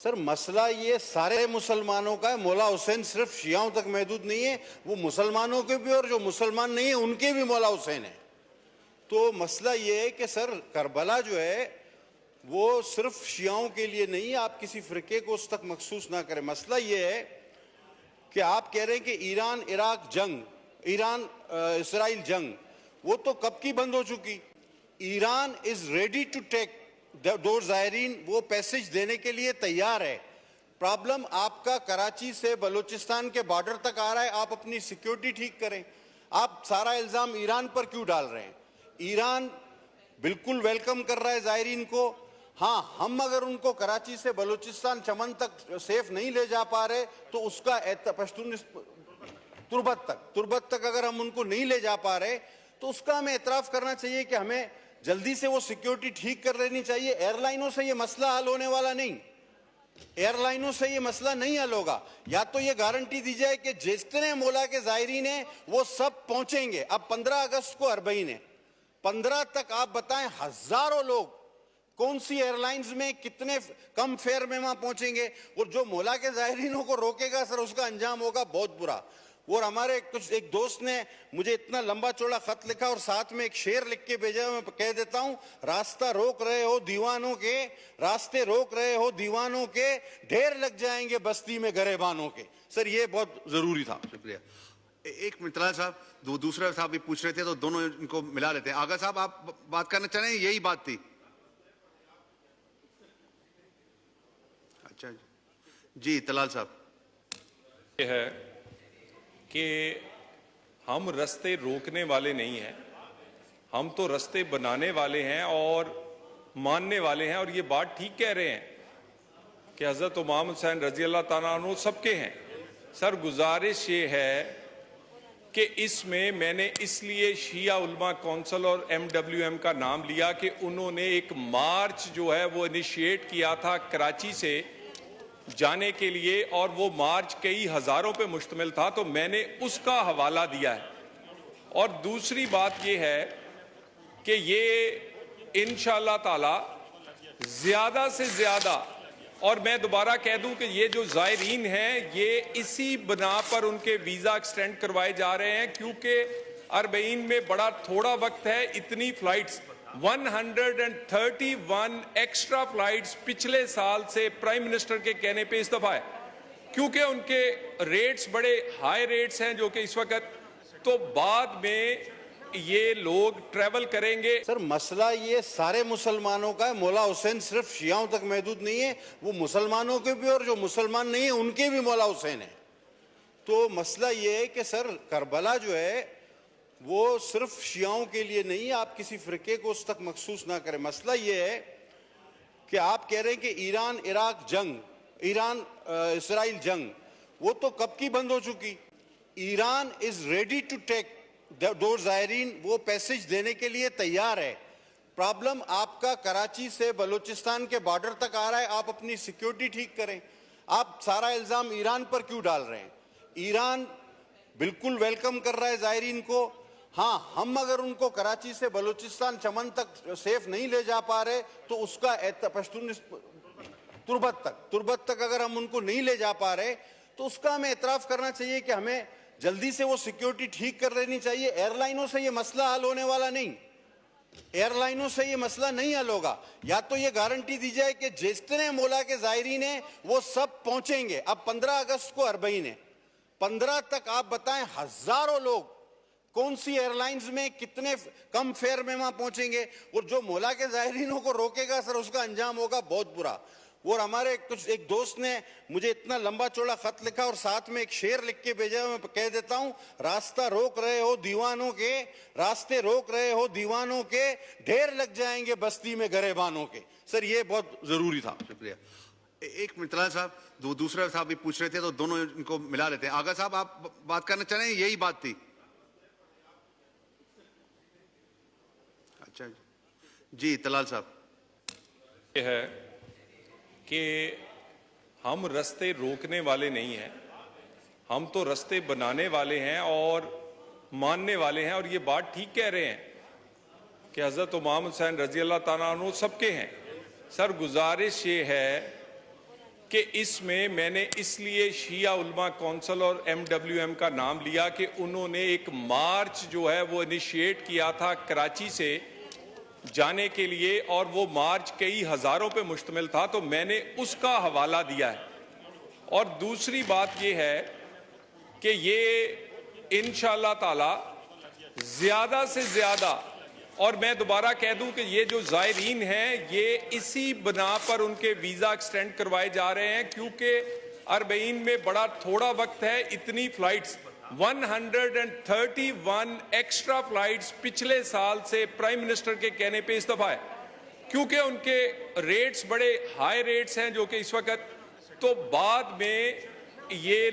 Sir मसला ये सारे मुसलमानों का है। मौला हुसैन सिर्फ शियाओं तक महदूद नहीं है, वो मुसलमानों के भी और जो मुसलमान नहीं है उनके भी मौला हुसैन है। तो मसला ये है कि सर करबला जो है वो सिर्फ शियाओं के लिए नहीं है, आप किसी फिरके को उस तक मखसूस ना करें। मसला ये है कि आप कह रहे हैं कि ईरान इराक जंग, ईरान इसराइल जंग, वो तो कब की बंद हो चुकी। Iran is ready to take दो ज़ायरीन, वो पैसेज देने के लिए तैयार है। प्रॉब्लम आपका कराची से बलूचिस्तान के बॉर्डर तक आ रहा है। आप अपनी सिक्योरिटी ठीक करें। आप सारा इल्ज़ाम ईरान पर क्यों डाल रहे हैं? ईरान बिल्कुल वेलकम कर रहा है ज़ायरीन को। हाँ, हम अगर उनको कराची से बलूचिस्तान चमन तक सेफ नहीं ले जा पा रहे तो उसका पश्तून तुर्बत तक अगर हम उनको नहीं ले जा पा रहे तो उसका हमें एतराफ़ करना चाहिए कि हमें जल्दी से वो सिक्योरिटी ठीक कर लेनी चाहिए। एयरलाइनों से ये मसला हल होने वाला नहीं, एयरलाइनों से ये मसला नहीं हल होगा। या तो ये गारंटी दी जाए कि जितने मौला के ज़ायरीन हैं वो सब पहुंचेंगे। अब 15 अगस्त को अरबईन है, 15 तक आप बताएं हजारों लोग कौन सी एयरलाइंस में कितने कम फेयर में वहां पहुंचेंगे। और जो मौला के ज़ायरीनों को रोकेगा सर, उसका अंजाम होगा बहुत बुरा। और हमारे कुछ एक दोस्त ने मुझे इतना लंबा चौड़ा खत लिखा और साथ में एक शेर लिख के भेजा, मैं कह देता हूं, रास्ता रोक रहे हो दीवानों के, रास्ते रोक रहे हो दीवानों के, ढेर लग जाएंगे बस्ती में गरेबानों के। सर ये बहुत जरूरी था। शुक्रिया। एक मिनट तलाल साहब, दूसरा साहब भी पूछ रहे थे तो दोनों इनको मिला लेते हैं। आगा साहब आप बात करना चाह रहे हैं? यही बात थी। अच्छा जी, तलाल साहब। यह है कि हम रास्ते रोकने वाले नहीं हैं, हम तो रास्ते बनाने वाले हैं और मानने वाले हैं। और ये बात ठीक कह रहे हैं कि हज़रत इमाम हुसैन रज़ी अल्लाह ताला अन्हु सबके हैं। सर गुजारिश ये है कि इसमें मैंने इसलिए शिया उलमा कौंसिल और MWM का नाम लिया कि उन्होंने एक मार्च जो है वो इनिशिएट किया था कराची से जाने के लिए, और वो मार्च कई हजारों पे मुश्तमिल था, तो मैंने उसका हवाला दिया है। और दूसरी बात ये है कि ये इंशाअल्लाह ताला ज्यादा से ज्यादा, और मैं दोबारा कह दूं कि ये जो ज़ायरीन हैं ये इसी बना पर उनके वीजा एक्सटेंड करवाए जा रहे हैं, क्योंकि अरबईन में बड़ा थोड़ा वक्त है। इतनी फ्लाइट्स 131 एक्स्ट्रा फ्लाइट्स पिछले साल से प्राइम मिनिस्टर के कहने पे इस दफा है, क्योंकि उनके रेट्स बड़े हाई रेट्स हैं जो कि इस वक्त, तो बाद में ये लोग ट्रैवल करेंगे। सर मसला ये सारे मुसलमानों का है। मौला हुसैन सिर्फ शियाओं तक महदूद नहीं है, वो मुसलमानों के भी और जो मुसलमान नहीं है उनके भी मौला हुसैन है। तो मसला ये है कि सर करबला जो है वो सिर्फ शियाओं के लिए नहीं है, आप किसी फिरके को उस तक मखसूस ना करें। मसला ये है कि आप कह रहे हैं कि ईरान इराक जंग, ईरान इसराइल जंग, वो तो कब की बंद हो चुकी। Iran is ready to take दो ज़ायरीन, वो पैसेज देने के लिए तैयार है। प्रॉब्लम आपका कराची से बलूचिस्तान के बॉर्डर तक आ रहा है। आप अपनी सिक्योरिटी ठीक करें। आप सारा इल्ज़ाम ईरान पर क्यों डाल रहे हैं? ईरान बिल्कुल वेलकम कर रहा है ज़ायरीन को। हाँ, हम अगर उनको कराची से बलूचिस्तान चमन तक सेफ नहीं ले जा पा रहे तो उसका पश्तून तुर्बत तक अगर हम उनको नहीं ले जा पा रहे तो उसका हमें एतराफ़ करना चाहिए कि हमें जल्दी से वो सिक्योरिटी ठीक कर लेनी चाहिए। एयरलाइनों से ये मसला हल होने वाला नहीं, एयरलाइनों से ये मसला नहीं हल होगा। या तो ये गारंटी दी जाए कि जितने मौला के ज़ायरीन हैं वो सब पहुंचेंगे। अब 15 अगस्त को अरबईन है, 15 तक आप बताएं हजारों लोग कौन सी एयरलाइंस में कितने कम फेयर में वहां पहुंचेंगे। और जो मौला के ज़ायरीनों को रोकेगा सर, उसका अंजाम होगा बहुत बुरा। और हमारे कुछ एक दोस्त ने मुझे इतना लंबा चौड़ा खत लिखा और साथ में एक शेर लिख के भेजा, मैं कह देता हूं, रास्ता रोक रहे हो दीवानों के, रास्ते रोक रहे हो दीवानों के, ढेर लग जाएंगे बस्ती में गरेबानों के। सर ये बहुत जरूरी था। शुक्रिया। एक मिनट तलाल साहब, दूसरा साहब भी पूछ रहे थे तो दोनों इनको मिला लेते हैं। आगा साहब आप बात करना चाह रहे हैं? यही बात थी। अच्छा जी, तलाल साहब। यह है कि हम रास्ते रोकने वाले नहीं हैं, हम तो रास्ते बनाने वाले हैं और मानने वाले हैं। और ये बात ठीक कह रहे हैं कि हज़रत इमाम हुसैन रज़ी अल्लाह ताला अन्हु सबके हैं। सर गुजारिश ये है कि इसमें मैंने इसलिए शिया उलमा कौंसिल और MWM का नाम लिया कि उन्होंने एक मार्च जो है वो इनिशिएट किया था कराची से जाने के लिए, और वो मार्च कई हजारों पे मुश्तमिल था, तो मैंने उसका हवाला दिया है। और दूसरी बात ये है कि ये इंशाअल्लाह ताला ज्यादा से ज्यादा, और मैं दोबारा कह दूं कि ये जो ज़ायरीन हैं ये इसी बना पर उनके वीजा एक्सटेंड करवाए जा रहे हैं, क्योंकि 40 में बड़ा थोड़ा वक्त है। इतनी फ्लाइट्स 131 एक्स्ट्रा फ्लाइट्स पिछले साल से प्राइम मिनिस्टर के कहने पे इस्तीफा है, क्योंकि उनके रेट्स बड़े हाई रेट्स हैं जो कि इस वक्त, तो बाद में ये